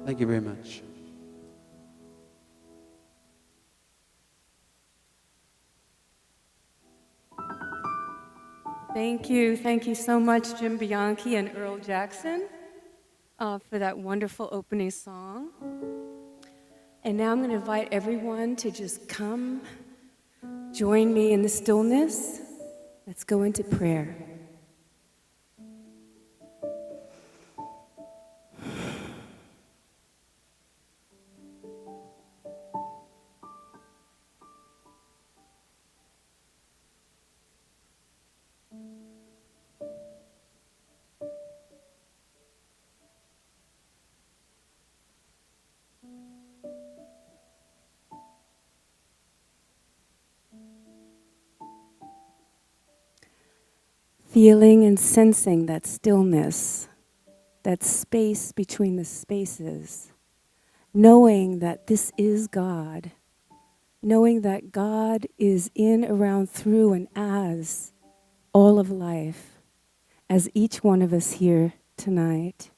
Thank you very much. Thank you. Thank you so much, Jim Bianchi and Earl Jackson, for that wonderful opening song. And now I'm going to invite everyone to just come join me in the stillness. Let's go into prayer. Feeling and sensing that stillness, that space between the spaces, knowing that this is God, knowing that God is in, around, through, and as all of life, as each one of us here tonight.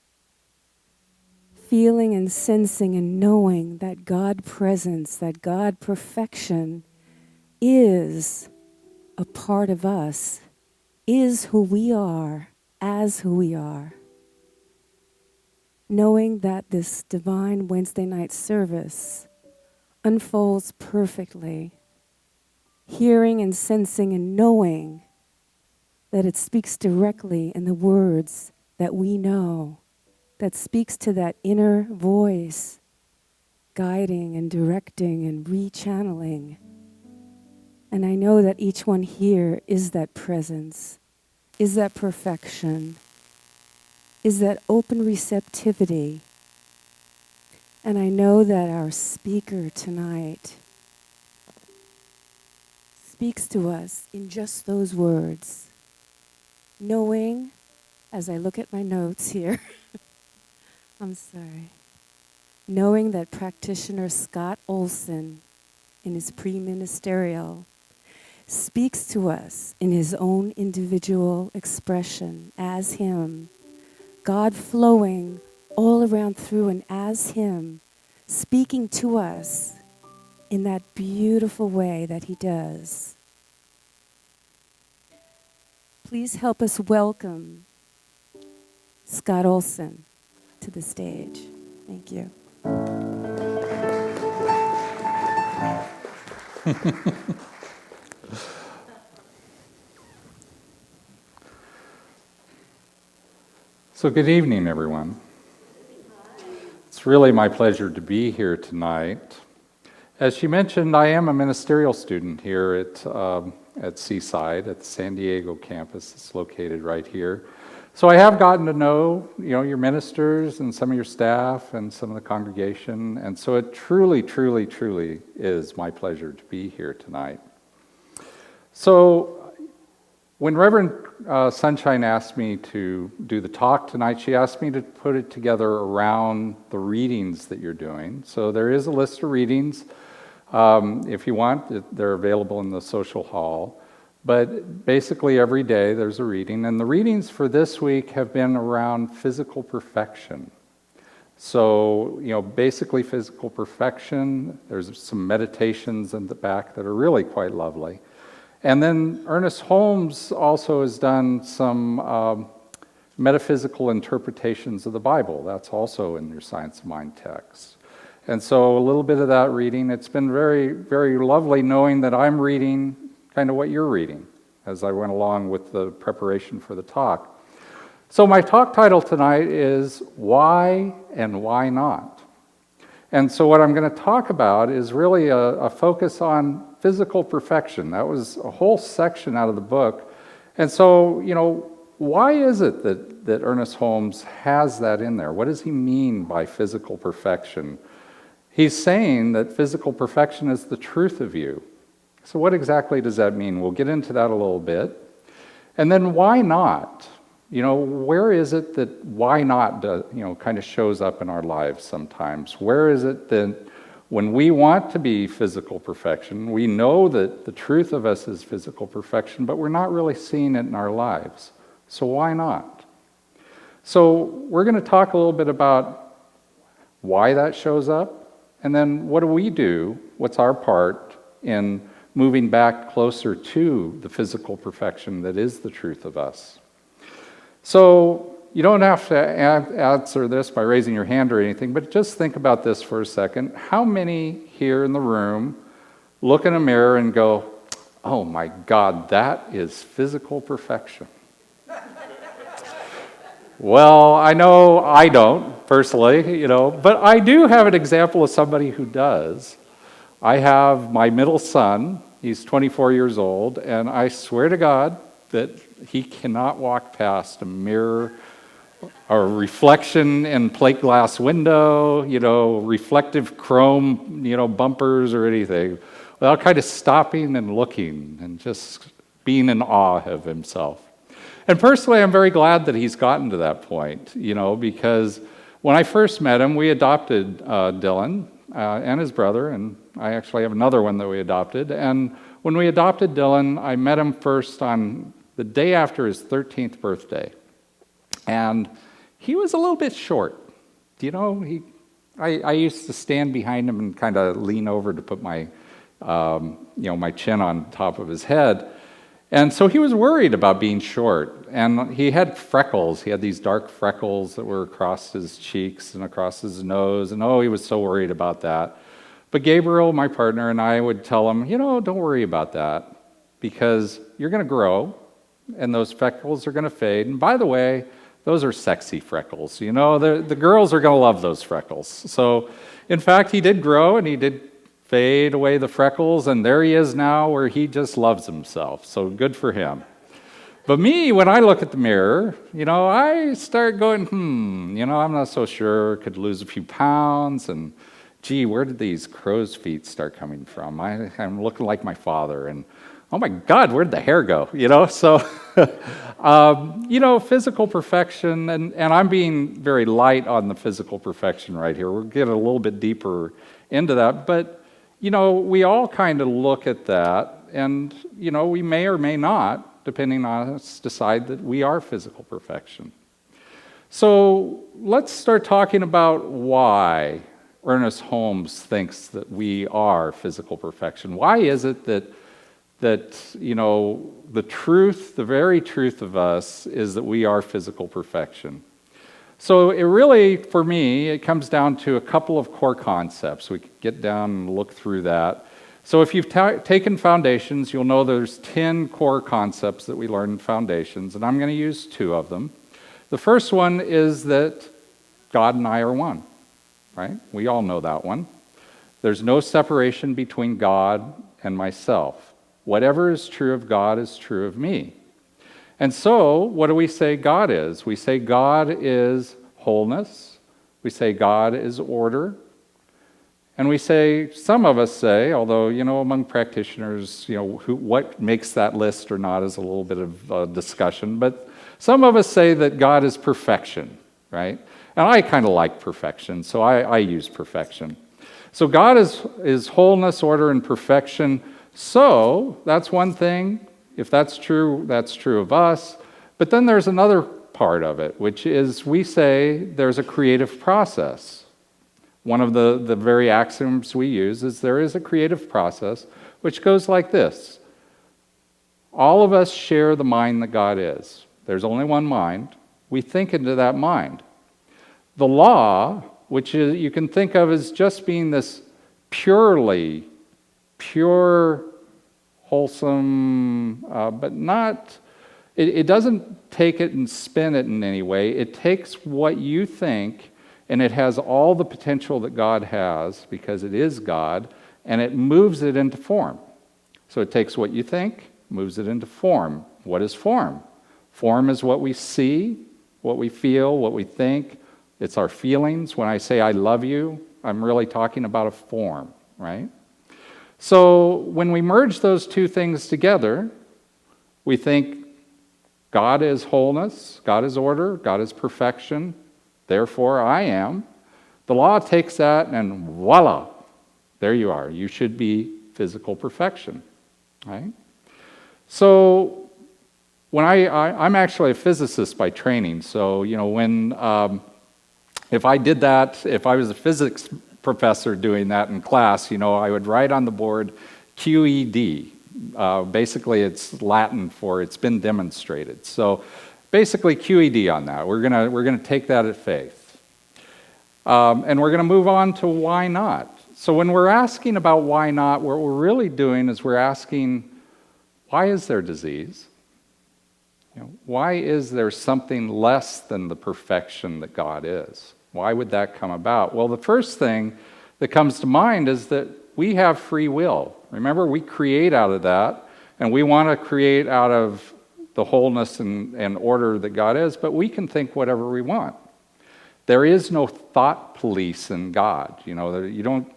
Feeling and sensing and knowing that God presence, that God perfection is a part of us, is who we are, as who we are. Knowing that this divine Wednesday night service unfolds perfectly, hearing and sensing and knowing that it speaks directly in the words that we know, that speaks to that inner voice, guiding and directing and rechanneling. And I know that each one here is that presence, is that perfection, is that open receptivity. And I know that our speaker tonight speaks to us in just those words, knowing, as I look at my notes here, I'm sorry, knowing that practitioner Scott Olson in his pre-ministerial speaks to us in his own individual expression as him, God flowing all around through and as him, speaking to us in that beautiful way that he does. Please help us welcome Scott Olson to the stage. Thank you. So good evening, everyone. It's really my pleasure to be here tonight. As she mentioned, I am a ministerial student here at Seaside, at the San Diego campus. It's located right here. So I have gotten to know, your ministers and some of your staff and some of the congregation, and so it truly, truly, truly is my pleasure to be here tonight. So when Reverend Sunshine asked me to do the talk tonight, she asked me to put it together around the readings that you're doing. So there is a list of readings. If you want, they're available in the social hall. But basically every day there's a reading. And the readings for this week have been around physical perfection. So, basically physical perfection. There's some meditations in the back that are really quite lovely. And then Ernest Holmes also has done some metaphysical interpretations of the Bible. That's also in your Science of Mind text. And so a little bit of that reading. It's been very, very lovely knowing that I'm reading kind of what you're reading as I went along with the preparation for the talk. So my talk title tonight is Why and Why Not? And so what I'm going to talk about is really a focus on physical perfection. That was a whole section out of the book. And so, why is it that Ernest Holmes has that in there? What does he mean by physical perfection? He's saying that physical perfection is the truth of you. So what exactly does that mean? We'll get into that a little bit. And then why not? Where is it that why not kind of shows up in our lives sometimes? Where is it that when we want to be physical perfection, we know that the truth of us is physical perfection, but we're not really seeing it in our lives. So why not? So we're going to talk a little bit about why that shows up, and then what do we do? What's our part in moving back closer to the physical perfection that is the truth of us? So you don't have to answer this by raising your hand or anything, but just think about this for a second. How many here in the room look in a mirror and go, oh my God, that is physical perfection? Well, I know I don't, personally, but I do have an example of somebody who does. I have my middle son, he's 24 years old, and I swear to God that he cannot walk past a mirror or a reflection in plate glass window, reflective chrome, bumpers or anything, without kind of stopping and looking and just being in awe of himself. And personally, I'm very glad that he's gotten to that point, because when I first met him, we adopted Dylan and his brother, and I actually have another one that we adopted. And when we adopted Dylan, I met him first on the day after his 13th birthday. And he was a little bit short. I used to stand behind him and kind of lean over to put my, my chin on top of his head. And so he was worried about being short, and he had freckles. He had these dark freckles that were across his cheeks and across his nose, and he was so worried about that. But Gabriel, my partner, and I would tell him, don't worry about that, because you're going to grow, and those freckles are going to fade. And by the way, those are sexy freckles. The girls are going to love those freckles. So, in fact, he did grow, and he did fade away the freckles, and there he is now where he just loves himself. So good for him. But me, when I look at the mirror, I start going, I'm not so sure. Could lose a few pounds, and gee, where did these crow's feet start coming from? I'm looking like my father, and oh my God, where'd the hair go? So, physical perfection, and I'm being very light on the physical perfection right here. We're getting a little bit deeper into that, but we all kind of look at that, and, we may or may not, depending on us, decide that we are physical perfection. So let's start talking about why Ernest Holmes thinks that we are physical perfection. Why is it that the truth, the very truth of us, is that we are physical perfection? So it really, for me, it comes down to a couple of core concepts. We could get down and look through that. So if you've taken foundations, you'll know there's 10 core concepts that we learn in foundations, and I'm going to use 2 of them. The first one is that God and I are one, right? We all know that one. There's no separation between God and myself. Whatever is true of God is true of me. And so, what do we say God is? We say God is wholeness. We say God is order. And we say, some of us say, although, among practitioners, what makes that list or not is a little bit of discussion, but some of us say that God is perfection, right? And I kind of like perfection, so I use perfection. So God is wholeness, order, and perfection. So, that's one thing. If that's true of us. But then there's another part of it, which is we say there's a creative process. One of the very axioms we use is there is a creative process, which goes like this. All of us share the mind that God is. There's only one mind. We think into that mind. The law, which you can think of as just being this pure, wholesome, but not, it doesn't take it and spin it in any way. It takes what you think, and it has all the potential that God has, because it is God, and it moves it into form. So it takes what you think, moves it into form. What is form? Form is what we see, what we feel, what we think. It's our feelings. When I say I love you, I'm really talking about a form, right? So when we merge those two things together, we think God is wholeness, God is order, God is perfection, therefore I am. The law takes that and voila, there you are. You should be physical perfection, right? So when I'm actually a physicist by training, so when If I did that, if I was a physics professor doing that in class, I would write on the board QED. Basically, it's Latin for it's been demonstrated. So basically QED on that. We're gonna take that at faith. And we're gonna move on to why not. So when we're asking about why not, what we're really doing is we're asking, why is there disease? Why is there something less than the perfection that God is? Why would that come about? Well, the first thing that comes to mind is that we have free will. Remember, we create out of that, and we want to create out of the wholeness and order that God is, but we can think whatever we want. There is no thought police in God. You don't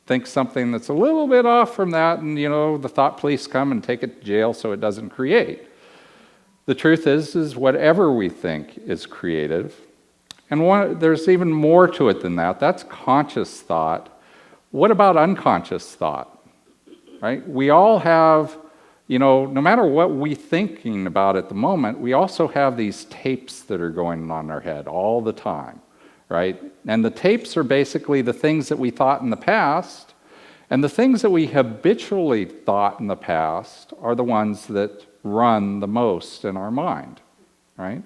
think something that's a little bit off from that, and the thought police come and take it to jail so it doesn't create. The truth is whatever we think is creative. And there's even more to it than that. That's conscious thought. What about unconscious thought? Right? We all have, no matter what we're thinking about at the moment, we also have these tapes that are going on in our head all the time, right? And the tapes are basically the things that we thought in the past, and the things that we habitually thought in the past are the ones that run the most in our mind, right?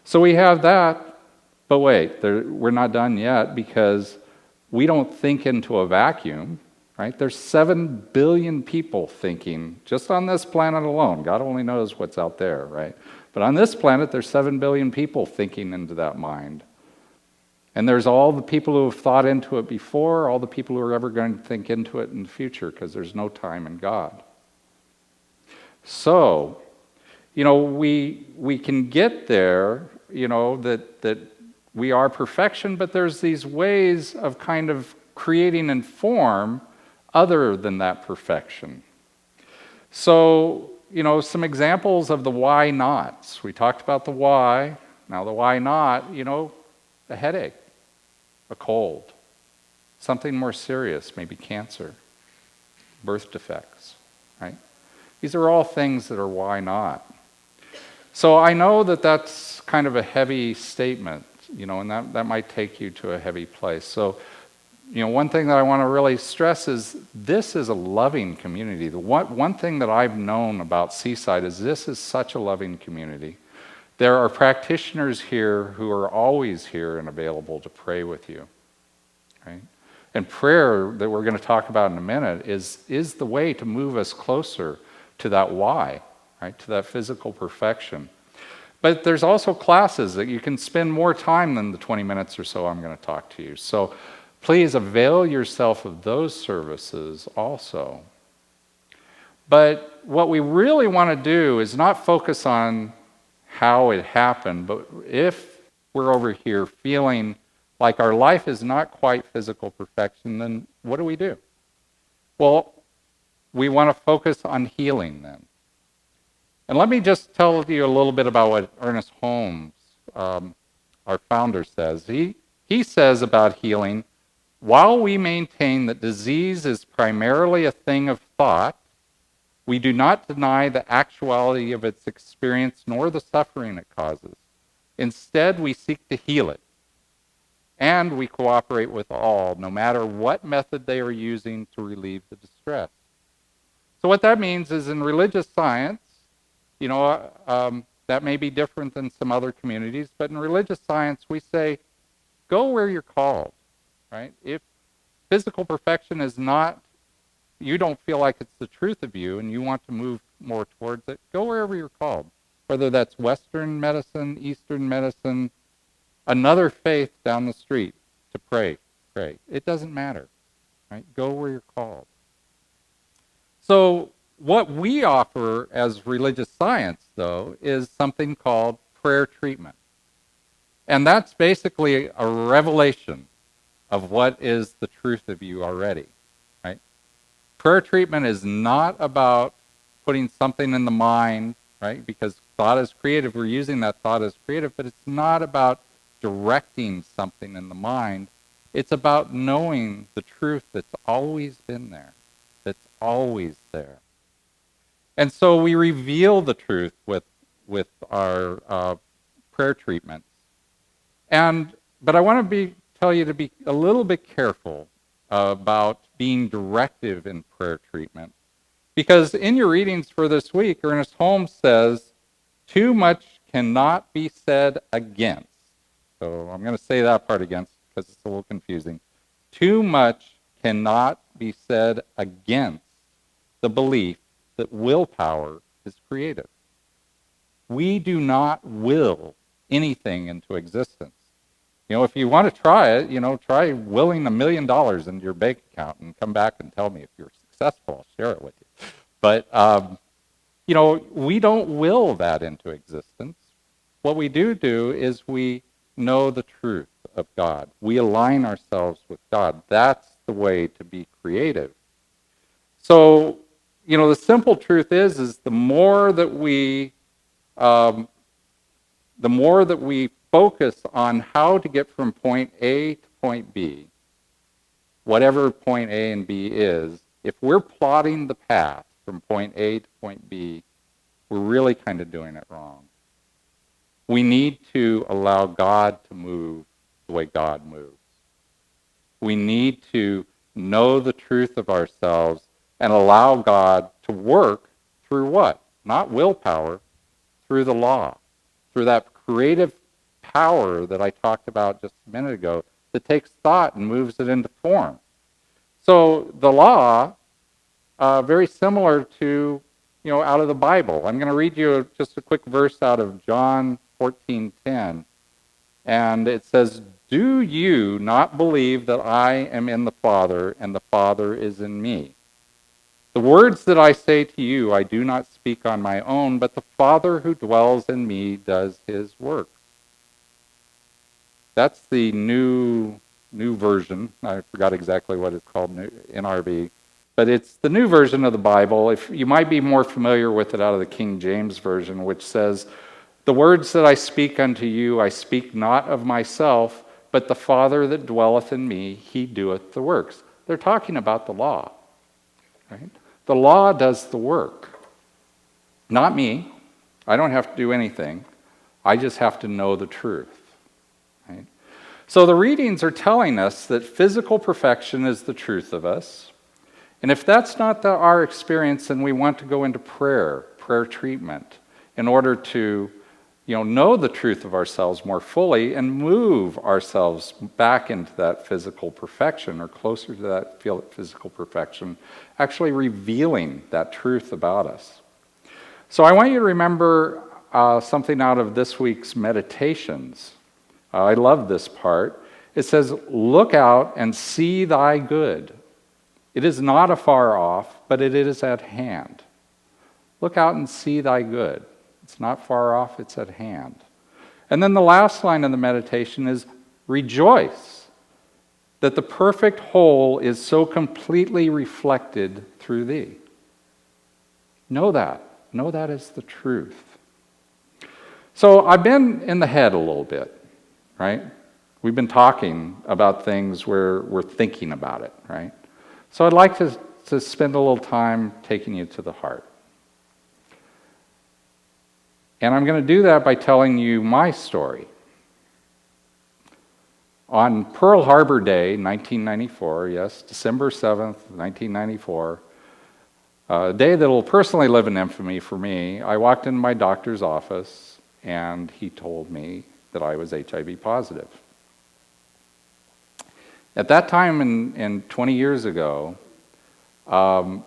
So we have that, but wait, we're not done yet, because we don't think into a vacuum, right? There's 7 billion people thinking just on this planet alone. God only knows what's out there, right? But on this planet, there's 7 billion people thinking into that mind. And there's all the people who have thought into it before, all the people who are ever going to think into it in the future, because there's no time in God. So, we can get there, that we are perfection, but there's these ways of kind of creating and form other than that perfection. So, some examples of the why nots. We talked about the why. Now the why not, a headache, a cold, something more serious, maybe cancer, birth defects, right? These are all things that are why not. So I know that that's kind of a heavy statement, and that might take you to a heavy place. So, one thing that I want to really stress is this is a loving community. The one thing that I've known about Seaside is this is such a loving community. There are practitioners here who are always here and available to pray with you, right? And prayer, that we're going to talk about in a minute, is the way to move us closer to that why, right? To that physical perfection. But there's also classes that you can spend more time than the 20 minutes or so I'm going to talk to you. So please avail yourself of those services also. But what we really want to do is not focus on how it happened, but if we're over here feeling like our life is not quite physical perfection, then what do? Well, we want to focus on healing then. And let me just tell you a little bit about what Ernest Holmes, our founder, says. He says about healing, while we maintain that disease is primarily a thing of thought, we do not deny the actuality of its experience nor the suffering it causes. Instead, we seek to heal it. And we cooperate with all, no matter what method they are using to relieve the distress. So what that means is in religious science, that may be different than some other communities, but in religious science, we say, go where you're called, right? If physical perfection is not, you don't feel like it's the truth of you and you want to move more towards it, go wherever you're called. Whether that's Western medicine, Eastern medicine, another faith down the street to pray. It doesn't matter, right? Go where you're called. So what we offer as religious science, though, is something called prayer treatment. And that's basically a revelation of what is the truth of you already, right? Prayer treatment is not about putting something in the mind, right? Because thought is creative. We're using that thought as creative, but it's not about directing something in the mind. It's about knowing the truth that's always been there, that's always there. And so we reveal the truth with our prayer treatments. But I want to tell you to be a little bit careful about being directive in prayer treatment. Because in your readings for this week, Ernest Holmes says, too much cannot be said against. So I'm going to say that part against because it's a little confusing. Too much cannot be said against the belief that willpower is creative. We do not will anything into existence. If you want to try it, try willing $1 million into your bank account and come back and tell me if you're successful. I'll share it with you. But, we don't will that into existence. What we do is we know the truth of God. We align ourselves with God. That's the way to be creative. So, the simple truth is the more that we focus on how to get from point A to point B, whatever point A and B is, if we're plotting the path from point A to point B, we're really kind of doing it wrong. We need to allow God to move the way God moves. We need to know the truth of ourselves and allow God to work through what? Not willpower, through the law, through that creative power that I talked about just a minute ago that takes thought and moves it into form. So the law, very similar to, out of the Bible. I'm going to read you just a quick verse out of John 14:10. And it says, do you not believe that I am in the Father and the Father is in me? The words that I say to you, I do not speak on my own, but the Father who dwells in me does his work. That's the new version. I forgot exactly what it's called, NRV. But it's the new version of the Bible. If you might be more familiar with it out of the King James Version, which says, the words that I speak unto you, I speak not of myself, but the Father that dwelleth in me, he doeth the works. They're talking about the law, right? The law does the work. Not me. I don't have to do anything. I just have to know the truth, right? So the readings are telling us that physical perfection is the truth of us. And if that's not our experience, then we want to go into prayer treatment, in order to know the truth of ourselves more fully and move ourselves back into that physical perfection or closer to that physical perfection, actually revealing that truth about us. So I want you to remember something out of this week's meditations. I love this part. It says, look out and see thy good. It is not afar off, but it is at hand. Look out and see thy good. It's not far off, it's at hand. And then the last line of the meditation is, rejoice that the perfect whole is so completely reflected through thee. Know that. Know that is the truth. So I've been in the head a little bit, right? We've been talking about things where we're thinking about it, right? So I'd like to spend a little time taking you to the heart. And I'm going to do that by telling you my story. On Pearl Harbor Day, 1994, yes, December 7th, 1994, a day that will personally live in infamy for me, I walked into my doctor's office and he told me that I was HIV positive. At that time, in 20 years ago,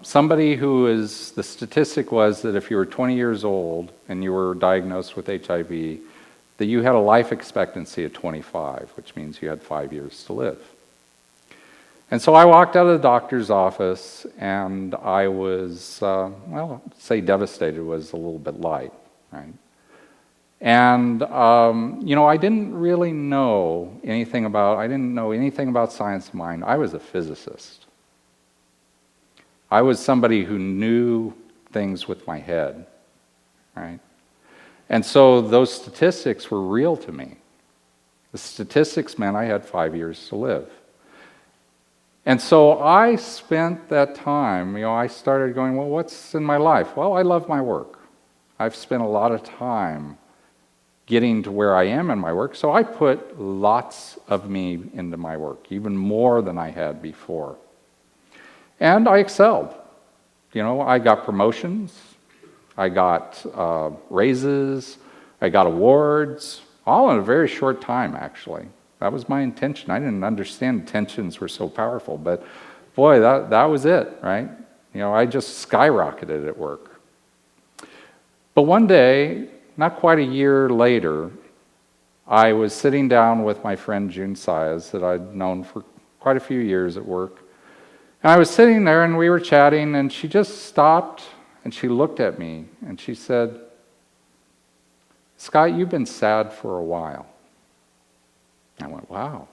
somebody the statistic was that if you were 20 years old and you were diagnosed with HIV, that you had a life expectancy of 25, which means you had 5 years to live. And so I walked out of the doctor's office and I was, say devastated was a little bit light, right? And, I didn't really know anything about science of mind. I was a physicist. I was somebody who knew things with my head, right? And so those statistics were real to me. The statistics meant I had 5 years to live. And so I spent that time, I started going, well, what's in my life? Well, I love my work. I've spent a lot of time getting to where I am in my work, so I put lots of me into my work, even more than I had before. And I excelled. I got promotions, I got raises, I got awards, all in a very short time, actually. That was my intention. I didn't understand intentions were so powerful, but boy, that was it, right? I just skyrocketed at work. But one day, not quite a year later, I was sitting down with my friend June Sias that I'd known for quite a few years at work. And I was sitting there and we were chatting, and she just stopped and she looked at me and she said, "Scott, you've been sad for a while." I went, "Wow."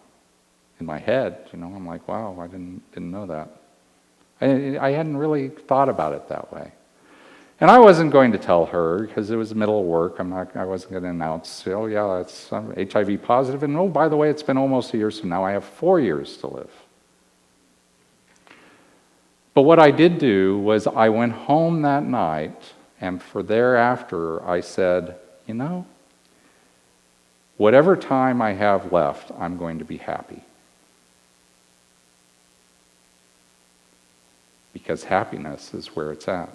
In my head, I'm like, wow, I didn't know that. I hadn't really thought about it that way. And I wasn't going to tell her because it was the middle of work. I wasn't going to announce, oh yeah, I'm HIV positive, and oh, by the way, it's been almost a year, so now I have 4 years to live. But what I did do was I went home that night, and for thereafter I said, whatever time I have left, I'm going to be happy. Because happiness is where it's at.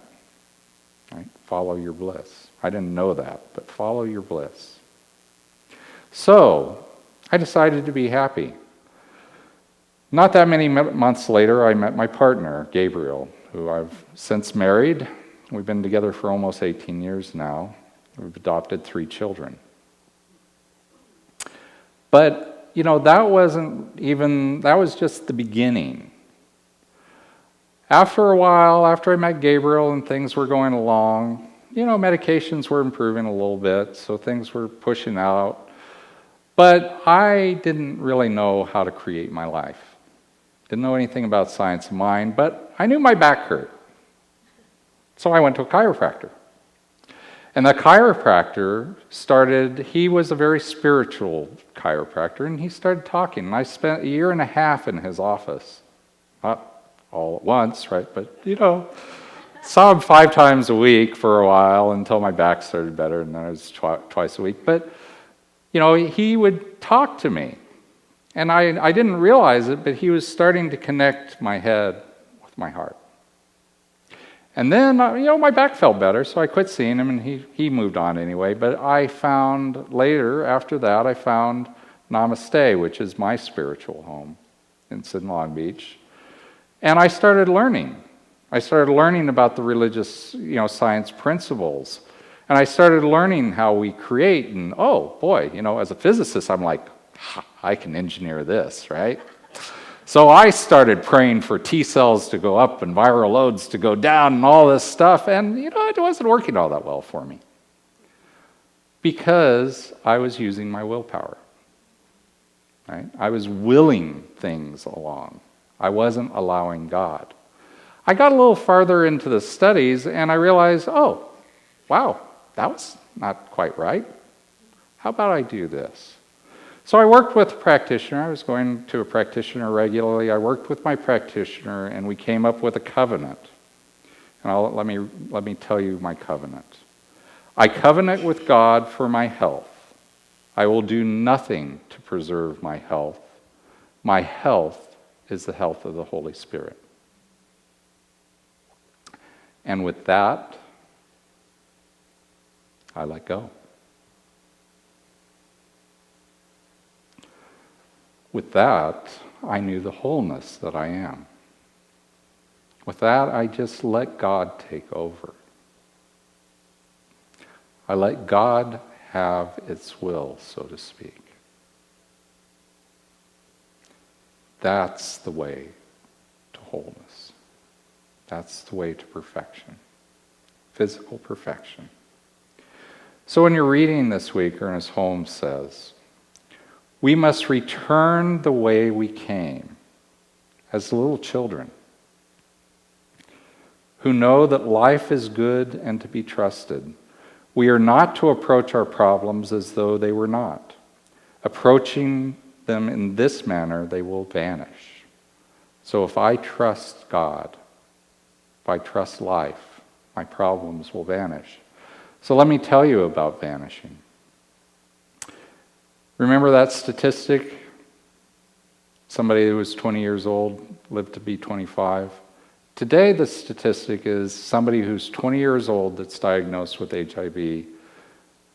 Right? Follow your bliss. I didn't know that, but follow your bliss. So, I decided to be happy. Not that many months later, I met my partner, Gabriel, who I've since married. We've been together for almost 18 years now. We've adopted 3 children. But, that was just the beginning. After a while, after I met Gabriel and things were going along, medications were improving a little bit, so things were pushing out. But I didn't really know how to create my life. Didn't know anything about science of mind, but I knew my back hurt. So I went to a chiropractor. And the chiropractor he was a very spiritual chiropractor, and he started talking. And I spent a year and a half in his office. Not all at once, right? But, saw him 5 times a week for a while until my back started better, and then it was twice a week. But, he would talk to me. And I didn't realize it, but he was starting to connect my head with my heart. And then, my back felt better, so I quit seeing him, and he moved on anyway. But I found later, after that, I found Namaste, which is my spiritual home. It's in Long Beach. And I started learning. I started learning about the religious, science principles. And I started learning how we create, and oh boy, as a physicist, I'm like, I can engineer this, right? So I started praying for T cells to go up and viral loads to go down and all this stuff, and it wasn't working all that well for me. Because I was using my willpower. Right? I was willing things along. I wasn't allowing God. I got a little farther into the studies and I realized, oh, wow, that was not quite right. How about I do this? So I worked with a practitioner. I was going to a practitioner regularly. I worked with my practitioner and we came up with a covenant. And let me tell you my covenant. I covenant with God for my health. I will do nothing to preserve my health. My health is the health of the Holy Spirit. And with that, I let go. With that, I knew the wholeness that I am. With that, I just let God take over. I let God have its will, so to speak. That's the way to wholeness. That's the way to perfection. Physical perfection. So in your reading this week, Ernest Holmes says, we must return the way we came as little children who know that life is good and to be trusted. We are not to approach our problems as though they were not. Approaching them in this manner, they will vanish. So if I trust God, if I trust life, my problems will vanish. So let me tell you about vanishing. Remember that statistic? Somebody who was 20 years old lived to be 25. Today, the statistic is somebody who's 20 years old that's diagnosed with HIV,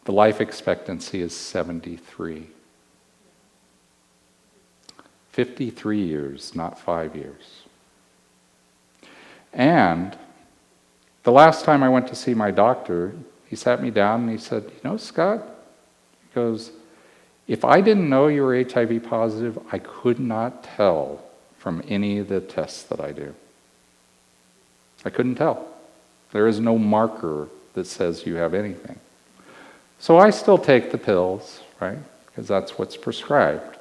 the life expectancy is 73. 53 years, not 5 years. And the last time I went to see my doctor, he sat me down and he said, "You know, Scott," he goes, "if I didn't know you were HIV positive, I could not tell from any of the tests that I do. I couldn't tell. There is no marker that says you have anything." So I still take the pills, right? Because that's what's prescribed.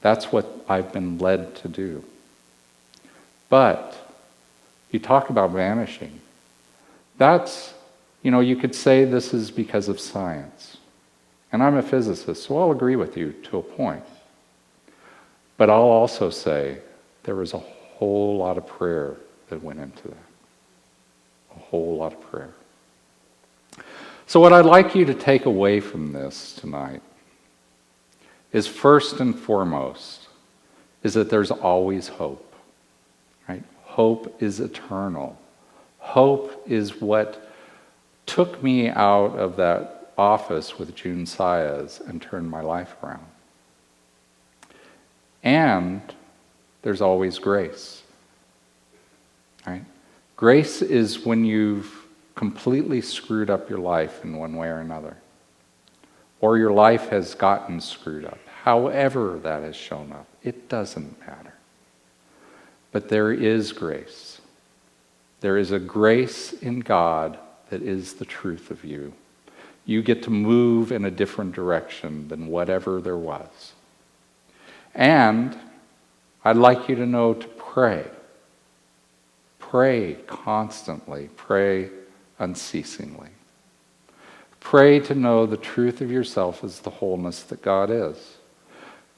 That's what I've been led to do. But you talk about vanishing. That's, you could say this is because of science. And I'm a physicist, so I'll agree with you to a point. But I'll also say there was a whole lot of prayer that went into that. A whole lot of prayer. So what I'd like you to take away from this tonight is first and foremost is that there's always hope. Right? Hope is eternal. Hope is what took me out of that office with June Saez and turned my life around. And there's always grace. Right? Grace is when you've completely screwed up your life in one way or another. Or your life has gotten screwed up. However that has shown up, it doesn't matter. But there is grace. There is a grace in God that is the truth of you. You get to move in a different direction than whatever there was. And I'd like you to know to pray. Pray constantly. Pray unceasingly. Pray to know the truth of yourself as the wholeness that God is.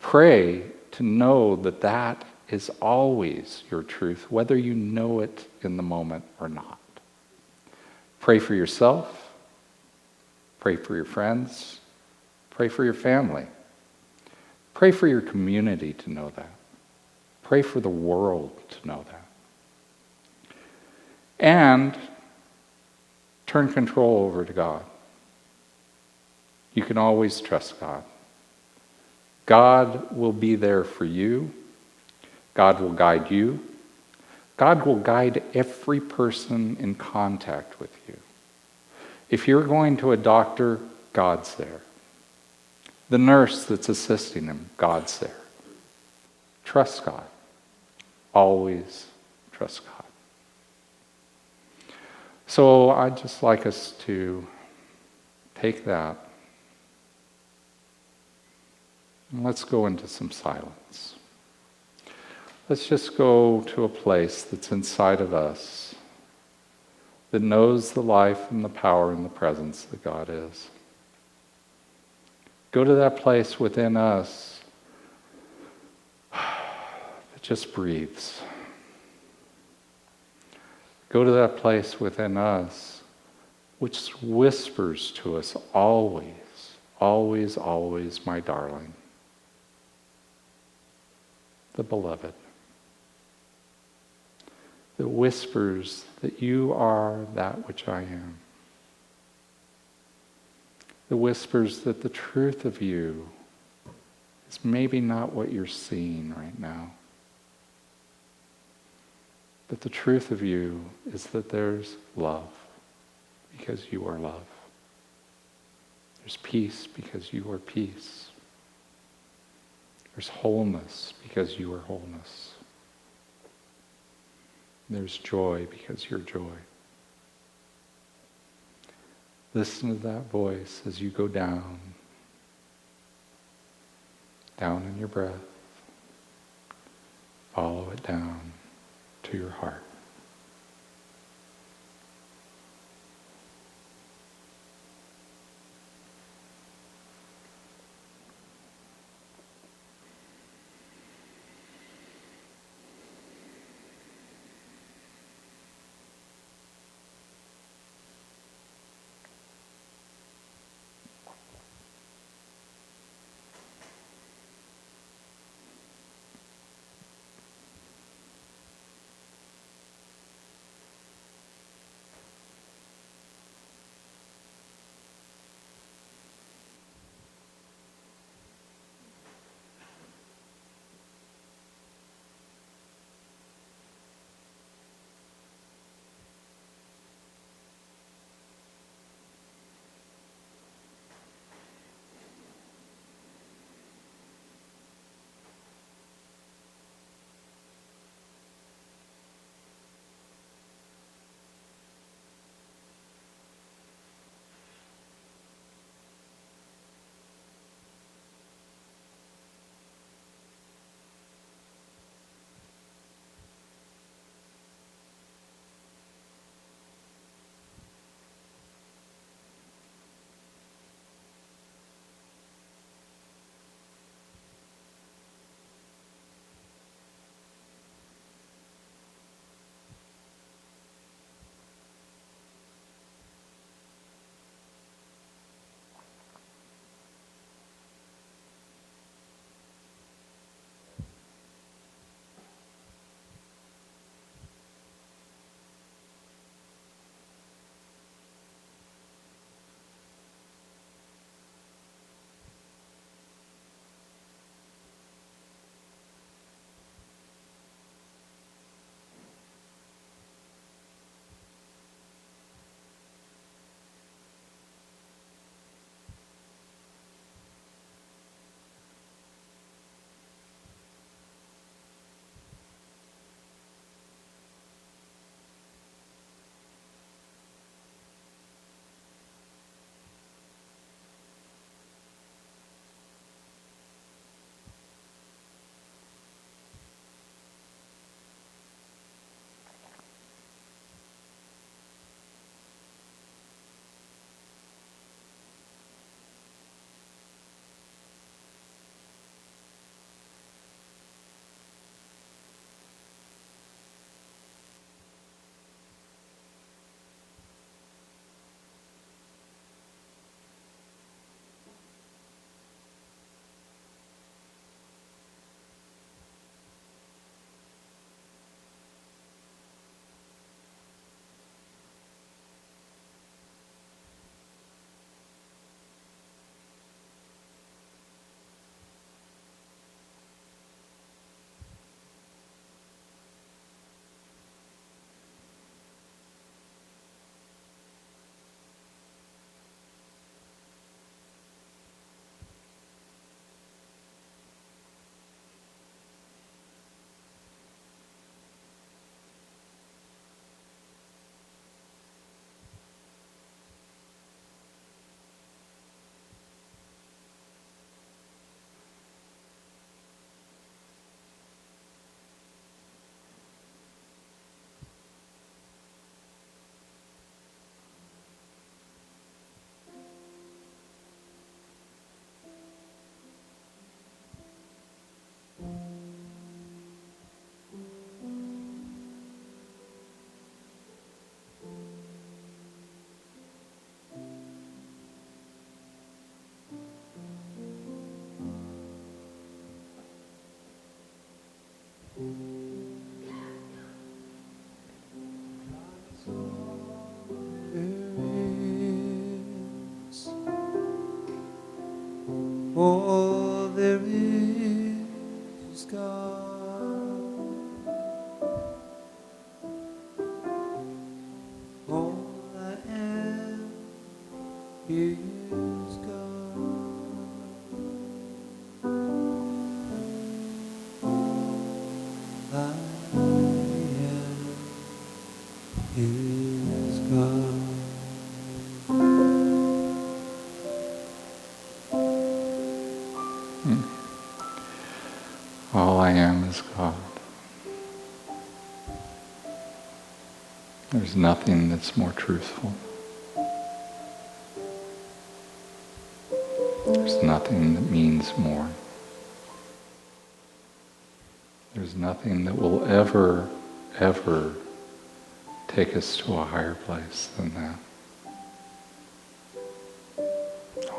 Pray to know that that is always your truth, whether you know it in the moment or not. Pray for yourself. Pray for your friends. Pray for your family. Pray for your community to know that. Pray for the world to know that. And turn control over to God. You can always trust God. God will be there for you. God will guide you. God will guide every person in contact with you. If you're going to a doctor, God's there. The nurse that's assisting him, God's there. Trust God. Always trust God. So I'd just like us to take that and let's go into some silence. Let's just go to a place that's inside of us that knows the life and the power and the presence that God is. Go to that place within us that just breathes. Go to that place within us which whispers to us always, always, always, my darling, the beloved. That whispers that you are that which I am. That whispers that the truth of you is maybe not what you're seeing right now. But the truth of you is that there's love because you are love. There's peace because you are peace. There's wholeness because you are wholeness. There's joy because you're joy. Listen to that voice as you go down in your breath. Follow it down to your heart. All there is God. All I am is God. All I am is God. All I am is God. There's nothing that's more truthful. There's nothing that means more. There's nothing that will ever, ever take us to a higher place than that.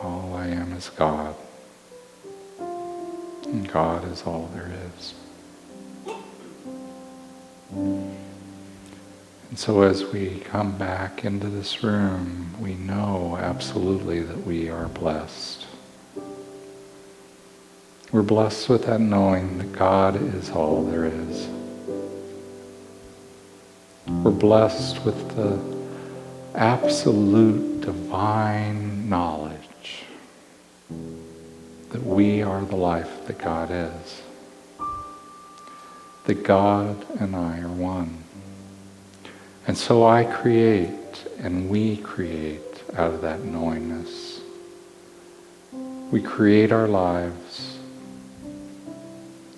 All I am is God. And God is all there is. And so as we come back into this room, we know absolutely that we are blessed. We're blessed with that knowing that God is all there is. We're blessed with the absolute divine knowledge that we are the life that God is. That God and I are one. And so I create and we create out of that knowingness. We create our lives.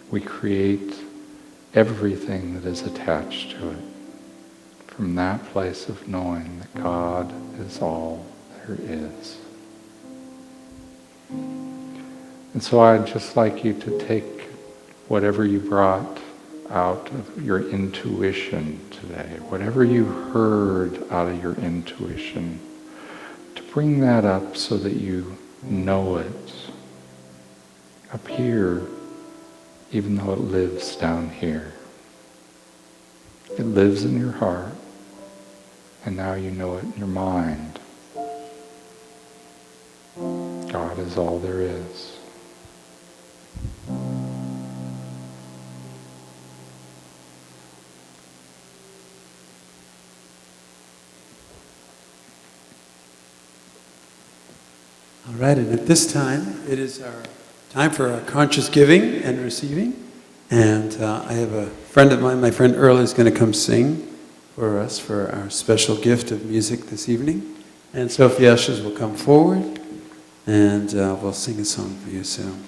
We create everything that is attached to it from that place of knowing that God is all there is. And so I'd just like you to take whatever you brought out of your intuition today, whatever you heard out of your intuition, to bring that up so that you know it up here, even though it lives down here. It lives in your heart, and now you know it in your mind. God is all there is. All right, and at this time, it is our time for our conscious giving and receiving. And I have a friend of mine, my friend Earl, is going to come sing for us for our special gift of music this evening. And so if the ushers will come forward, and we'll sing a song for you soon.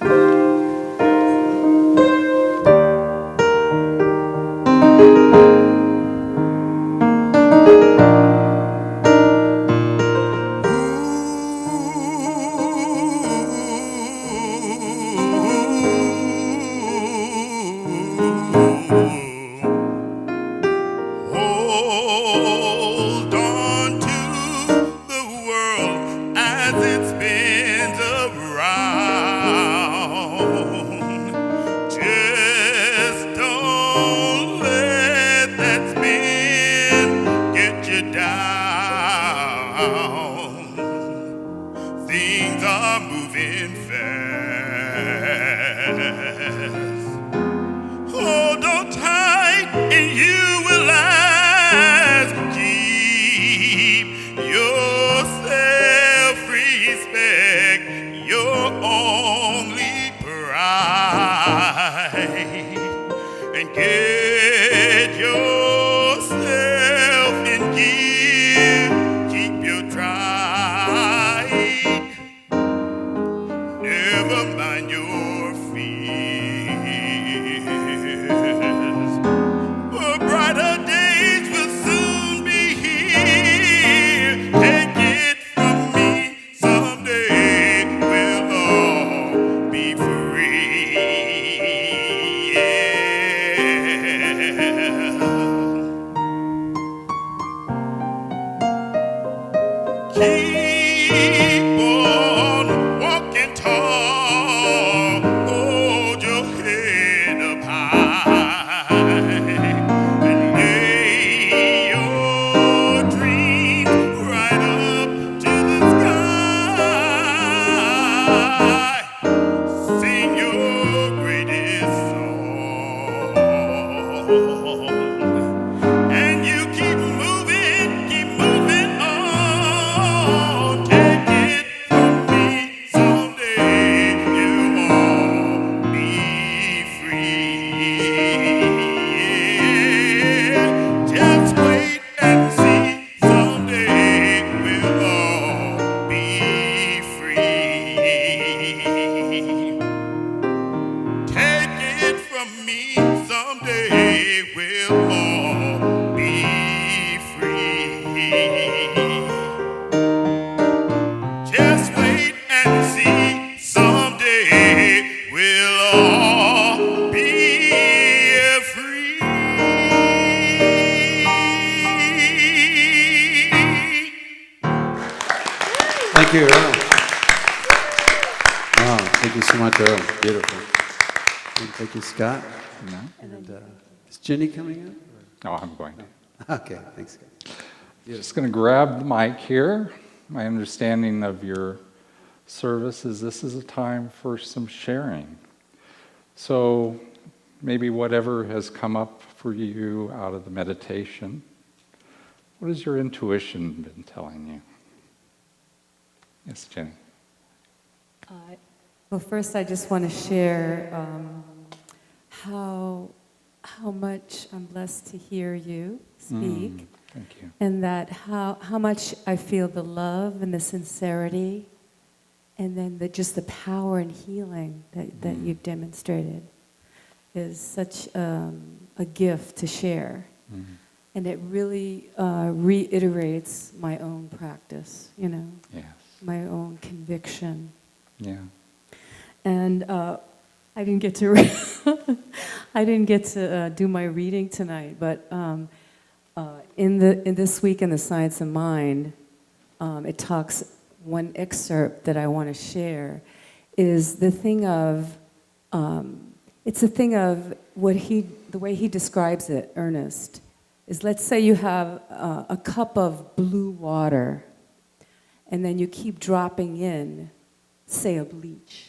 Hold on to the world as it spins around. Just don't let that spin get you down. Things are moving fast. Hold on tight and you will last. Keep your self-respect, your only pride. And get yourself in gear. Keep your stride. Never mind your fears. For brighter days will soon be here. Take it from me, someday we'll all be free. Yeah. Keep on walking tall, hold your head up high, and lay your dreams right up to the sky. Thank you, Earl. Wow, thank you so much, Earl. Beautiful. And thank you, Scott. No? And is Ginny coming up? No, I'm going to. Okay, thanks, Scott. Just going to grab the mic here. My understanding of your service is this is a time for some sharing. So maybe whatever has come up for you out of the meditation, what has your intuition been telling you? Yes, Jenny. Well, first I just want to share how much I'm blessed to hear you speak. Thank you. And that how much I feel the love and the sincerity, and then just the power and healing that you've demonstrated is such a gift to share. And it really reiterates my own practice, Yes. my own conviction. Yeah. And I didn't get to do my reading tonight, but in this week in the Science of Mind, it talks. One excerpt that I want to share is the thing of. It's the thing of the way he describes it, Ernest, is let's say you have a cup of blue water, and then you keep dropping in, say, a bleach.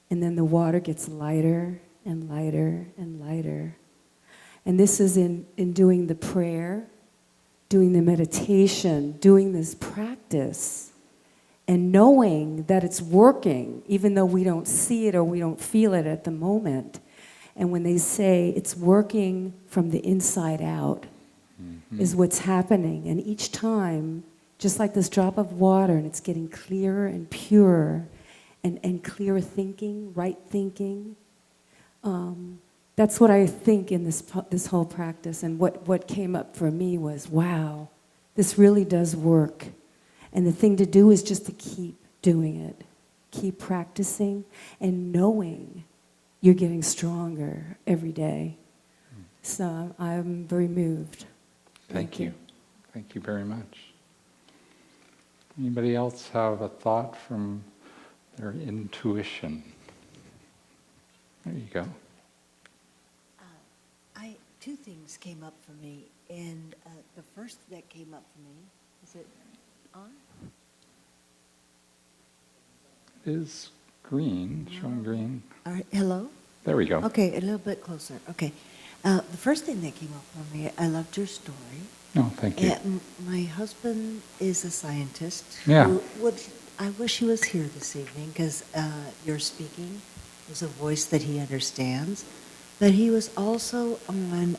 And then the water gets lighter and lighter and lighter. And this is in doing the prayer, doing the meditation, doing this practice, and knowing that it's working, even though we don't see it or we don't feel it at the moment. And when they say it's working from the inside out, is what's happening. And each time, just like this drop of water, and it's getting clearer and purer, and clearer thinking, right thinking. That's what I think in this whole practice. And what came up for me was, wow, this really does work. And the thing to do is just to keep doing it, keep practicing, and knowing you're getting stronger every day. So I'm very moved. Thank you. Thank you very much. Anybody else have a thought from their intuition? There you go. Two things came up for me, and the first that came up for me, is it on? Is green, showing green. All right, hello? There we go. Okay, a little bit closer. Okay. The first thing that came up for me, I loved your story. No, thank you. My husband is a scientist. Yeah. I wish he was here this evening, because your speaking is a voice that he understands. But he was also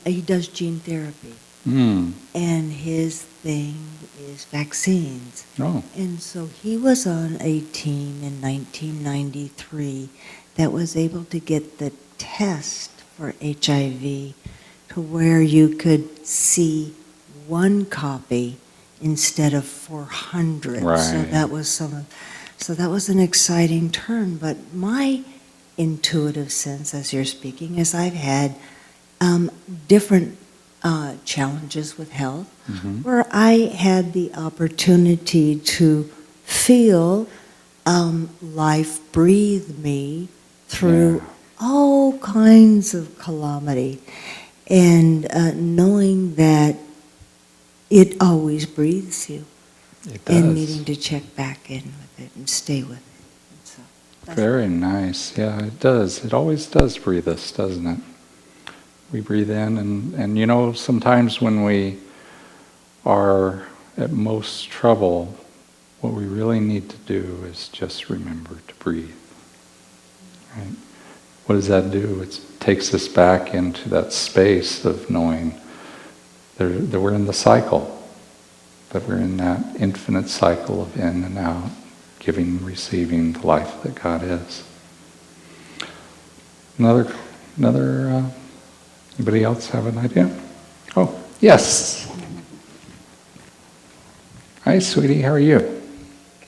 he does gene therapy. And his thing is vaccines. Oh. And so he was on a team in 1993 that was able to get the test for HIV to where you could see one copy instead of 400. Right. So that was an exciting turn. But my intuitive sense as you're speaking is I've had different challenges with health where I had the opportunity to feel life breathe me through all kinds of calamity, and knowing that it always breathes you, It does. and needing to check back in with it and stay with it. And so that's Very nice. Yeah, it does. It always does breathe us, doesn't it? We breathe in, and sometimes when we are at most trouble, what we really need to do is just remember to breathe. Right? What does that do? It takes us back into that space of knowing that we're in the cycle, that we're in that infinite cycle of in and out, giving and receiving the life that God is. Anybody else have an idea? Oh, yes. Hi, sweetie. How are you?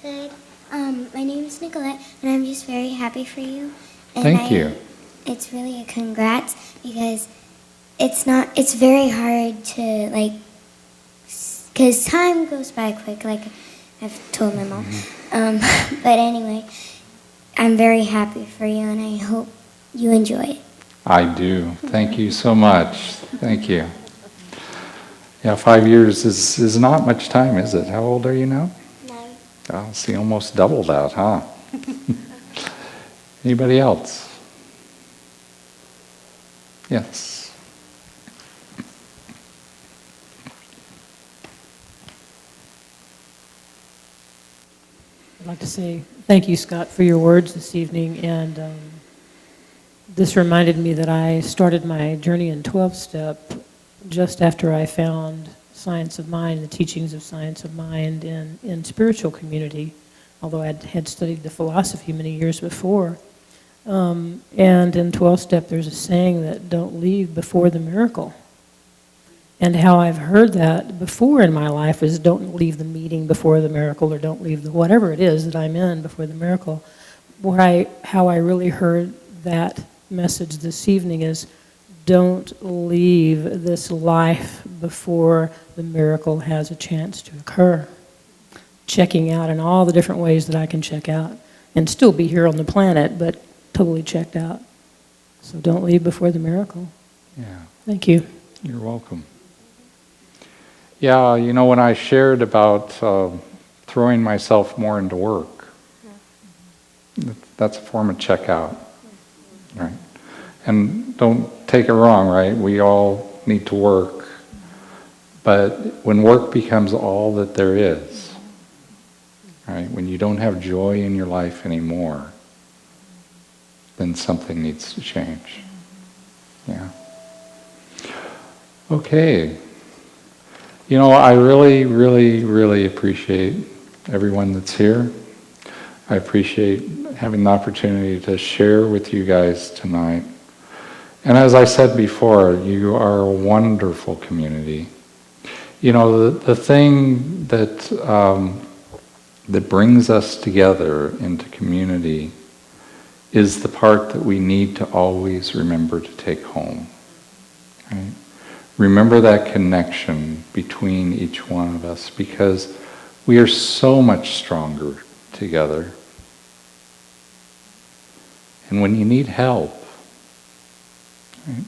Good. My name is Nicolette, and I'm just very happy for you. And Thank you. It's really a congrats, because it's very hard to, because time goes by quick. I've told my mom. But anyway, I'm very happy for you, and I hope you enjoy it. I do. Thank you so much. Thank you. Yeah, 5 years is not much time, is it? How old are you now? 9. Oh, see, almost double that, huh? Anybody else? Yes. I'd like to say thank you, Scott, for your words this evening. And this reminded me that I started my journey in 12-step just after I found Science of Mind, the teachings of Science of Mind in spiritual community, although I had studied the philosophy many years before. And in 12-step, there's a saying that don't leave before the miracle. And how I've heard that before in my life is don't leave the meeting before the miracle, or don't leave the whatever it is that I'm in before the miracle. How I really heard that message this evening is don't leave this life before the miracle has a chance to occur. Checking out in all the different ways that I can check out and still be here on the planet, but totally checked out. So don't leave before the miracle. Yeah. Thank you. You're welcome. Yeah, you know, when I shared about throwing myself more into work, that's a form of checkout, right? And don't take it wrong, right? We all need to work. But when work becomes all that there is, right? When you don't have joy in your life anymore, then something needs to change. Yeah. Okay. You know, I really, really, really appreciate everyone that's here. I appreciate having the opportunity to share with you guys tonight. And as I said before, you are a wonderful community. You know, the thing that that brings us together into community is the part that we need to always remember to take home. Right? Remember that connection between each one of us, because we are so much stronger together. And when you need help, right,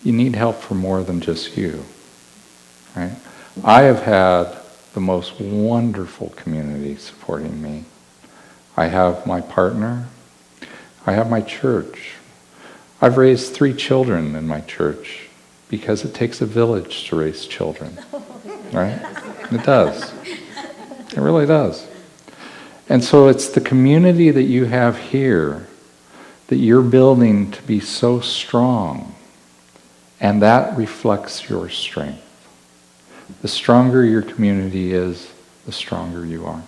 you need help for more than just you. Right? I have had the most wonderful community supporting me. I have my partner. I have my church. I've raised 3 children in my church because it takes a village to raise children. Right? It does. It really does. And so it's the community that you have here that you're building to be so strong, and that reflects your strength. The stronger your community is, the stronger you are.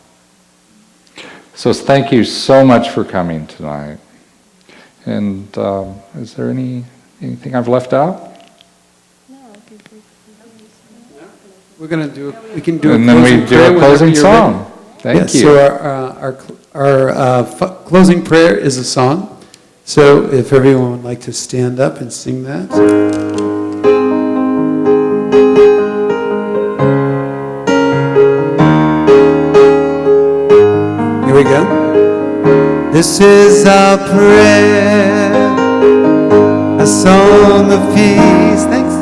So thank you so much for coming tonight. And is there anything I've left out? We can do And then we do a closing song. Thank you. So our closing prayer is a song. So if everyone would like to stand up and sing that. Here we go. This is our prayer, a song of peace. Thanks.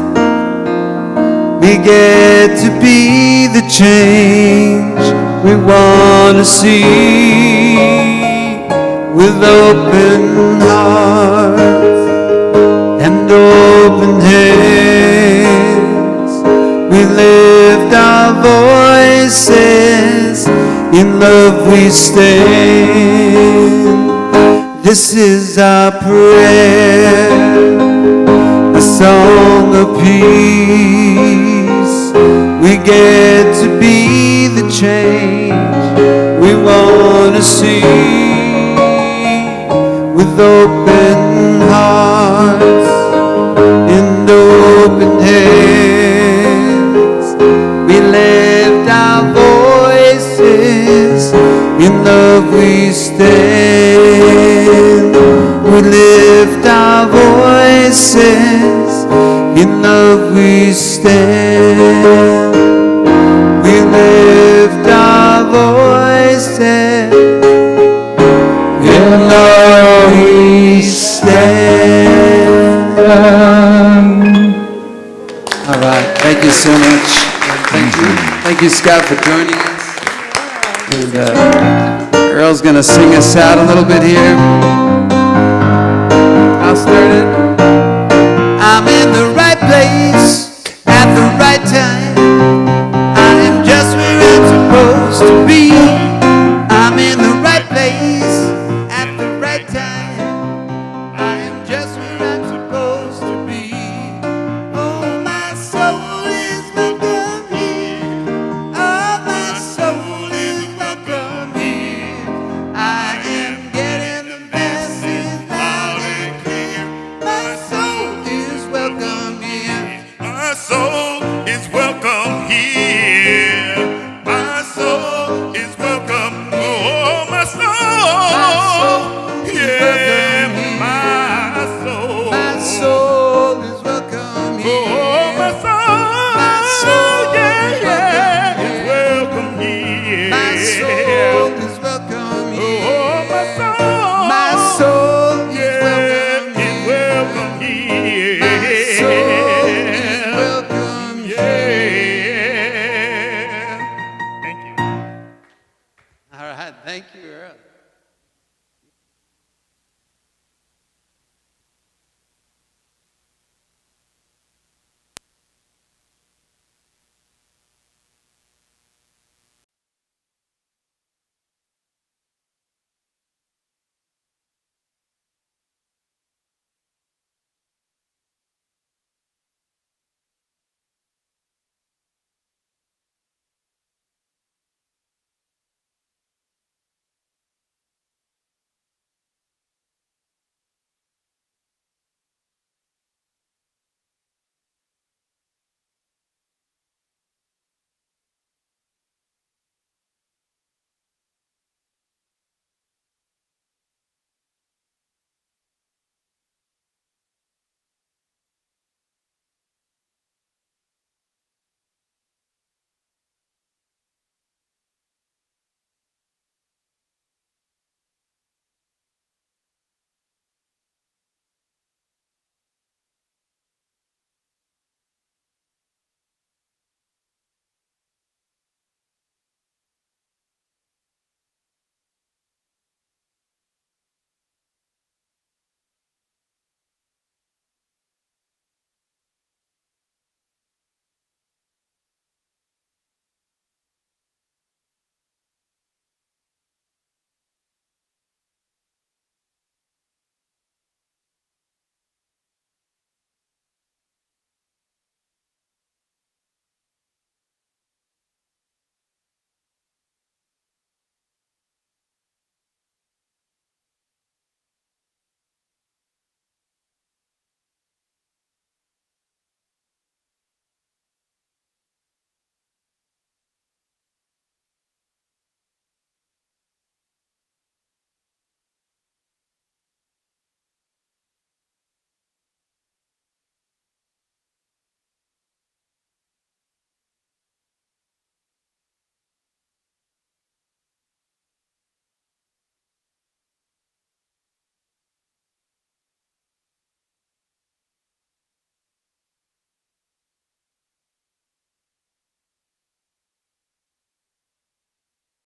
We get to be the change we want to see, with open hearts and open hands. We lift our voices, in love we stand. This is our prayer, a song of peace. We get to be the change we want to see, with open hearts and open hands. We lift our voices, in love we stand. We lift our voices, in love we stand. We lift our voices, so much. And thank you. Thank you, Scott, for joining us. And Earl's going to sing us out a little bit here. I'll start it. I'm in the right place at the right time. I am just where I'm supposed to be. I'm in the right place at the right time. I am just where I'm supposed to be. Oh, my soul is welcome here. Oh, my soul is welcome here. I am getting the message loud and clear. My soul is welcome here. My soul is welcome here. My soul is welcome. Oh, my soul. Yeah, my soul. My soul is welcome here. Oh, my soul. My soul Yeah, is yeah, welcome it's welcome here. My soul is welcome here. Oh, my soul. My soul is Yeah, welcome it's here. welcome here. My soul is welcome Yeah. Thank you. All right, thank you, Earl.